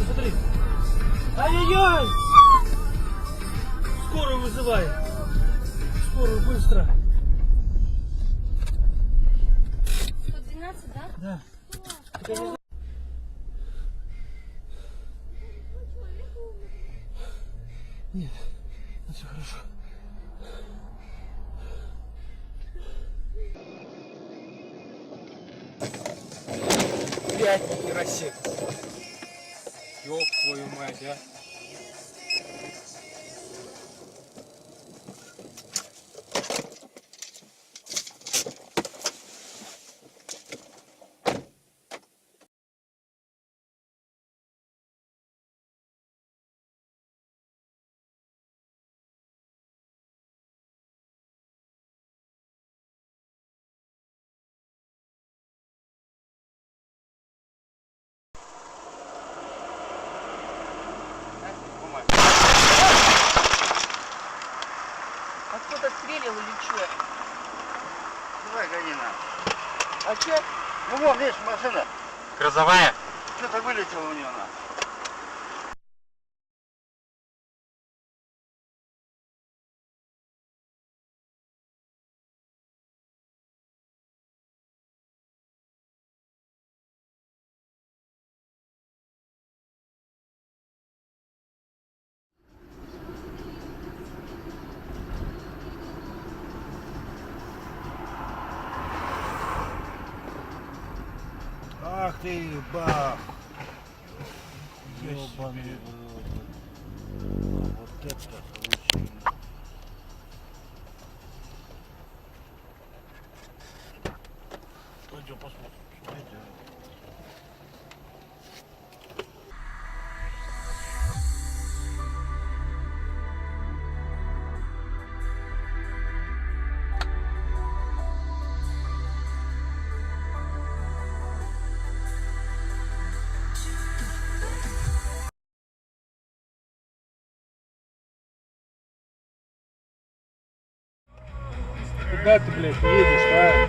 Смотри. Ай-яй-яй! Скорую вызывай. Скорую, быстро. 112, да? Да. Нет, все хорошо. Опять нихера себе. Ёб твою мать, а. А кто-то стрелил или что? Давай, гони на. А че? Ну вон, видишь, машина. Грозовая? Что-то вылетело у нее на. Ах ты, бах! Ёбаный в рот. Вот это случай. Пойдем посмотрим. Пойдем. Куда ты, блядь, едешь, а?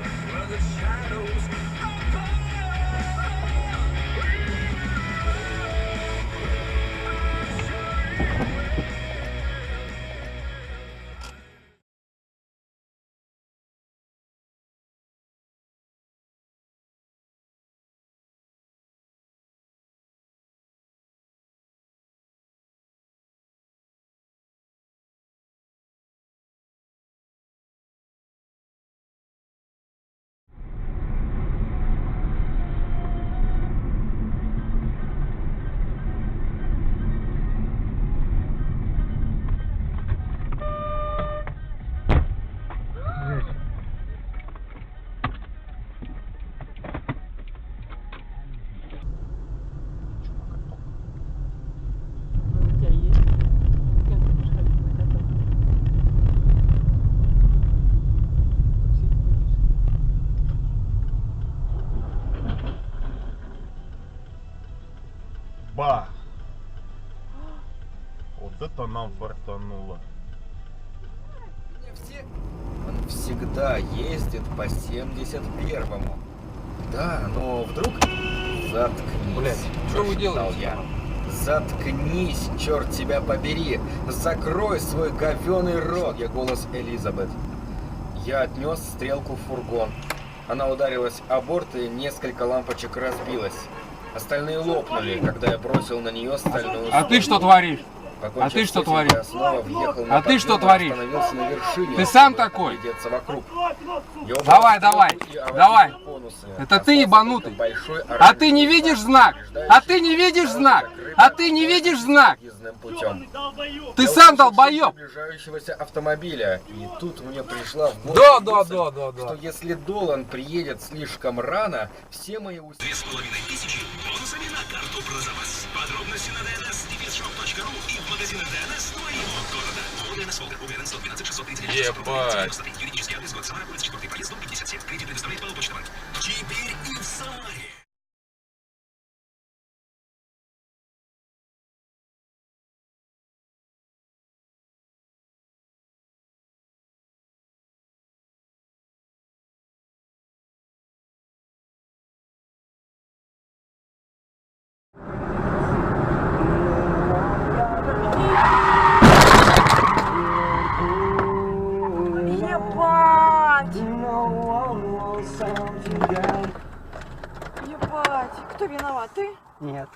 У тебя есть? Как ты будешь ходить на каток? Трусить будешь? Бах! Вот это нам фартануло. Он всегда ездит по 71-му. Да, но вдруг... Заткнись. Блядь, что вы прошептал делаете? я. Заткнись, черт тебя побери. Закрой свой говёный рот. Я голос Элизабет. Я отнес стрелку в фургон. Она ударилась о борт, и несколько лампочек разбилось. Остальные лопнули, когда я бросил на нее стальную А ты что творишь? Покончив А ты с что этим, творишь? я снова въехал на А ты что подъем и творишь? остановился на вершине, Ты сам чтобы такой? оглядеться вокруг. Я убрал Давай, давай, стрелку и давай. аварийные конусы. Это ты Остался ебанутый. только большой А ты не видишь знак? А ты не видишь знак? А ты не видишь знак? объездным путем. Ты Я сам услышал шум долбоёб. приближающегося автомобиля, и тут мне пришла в голову Да, мысль, да. что если Долан приедет слишком рано, все мои усилия... 2500 бонусами на карту «Прозапас». Подробности на dns-shop.ru и в магазинах DNS твоего города. ДНС Волга, УГРН 112 639 Ебать. Юридический адрес город Самара, улица 4 проезд, дом 57. Кредит предоставляет Павел Почта Банк. Теперь и в Самаре. Нет.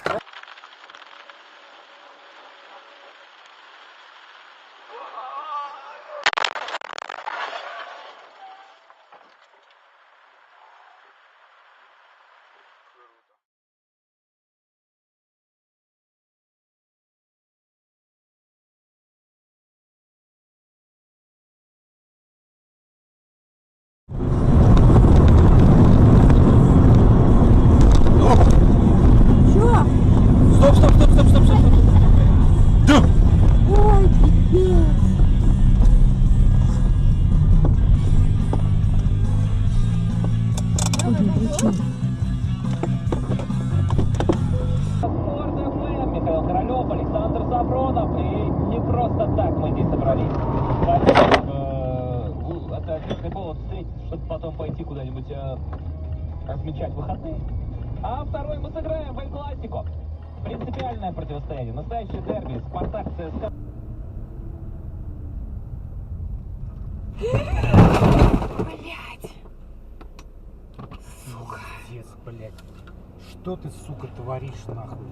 Что? Стоп, стоп, стоп, стоп, стоп, стоп, стоп. Ой, пипец. Михаил Королёв, Александр Сафронов. И не просто так мы здесь собрались. Это отличный повод встретиться, чтобы потом пойти куда-нибудь отмечать выходные. А второй мы сыграем в Эль-Классико. Принципиальное противостояние. Настоящий дерби. Спартак ЦСКА. Пиздец, блядь. Что ты, сука, творишь нахуй?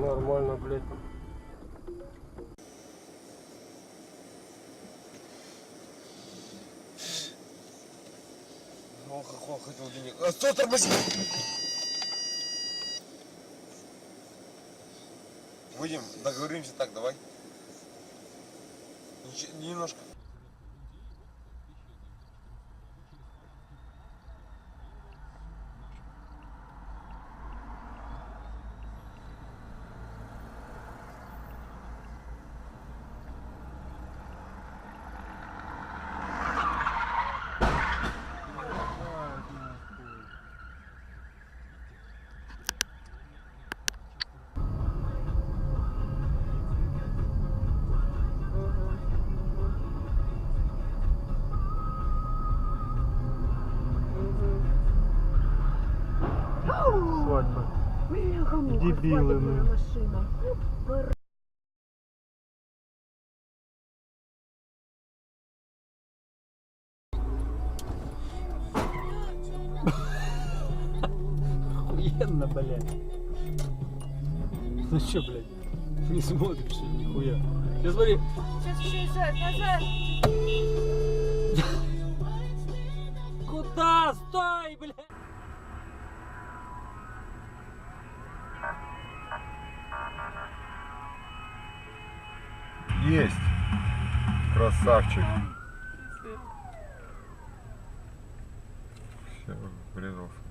Нормально, блядь. Ох, хотел денег. А что тормози? Выйдем, договоримся так, давай. Немножко. Свадьба. Дебилы, ну. Охуенно, блядь. Ну чё, блядь? Не смотришь, нихуя. Сейчас смотри. Сейчас еще и назад. Куда? Стой, блядь! Есть. Красавчик. Все, врезался.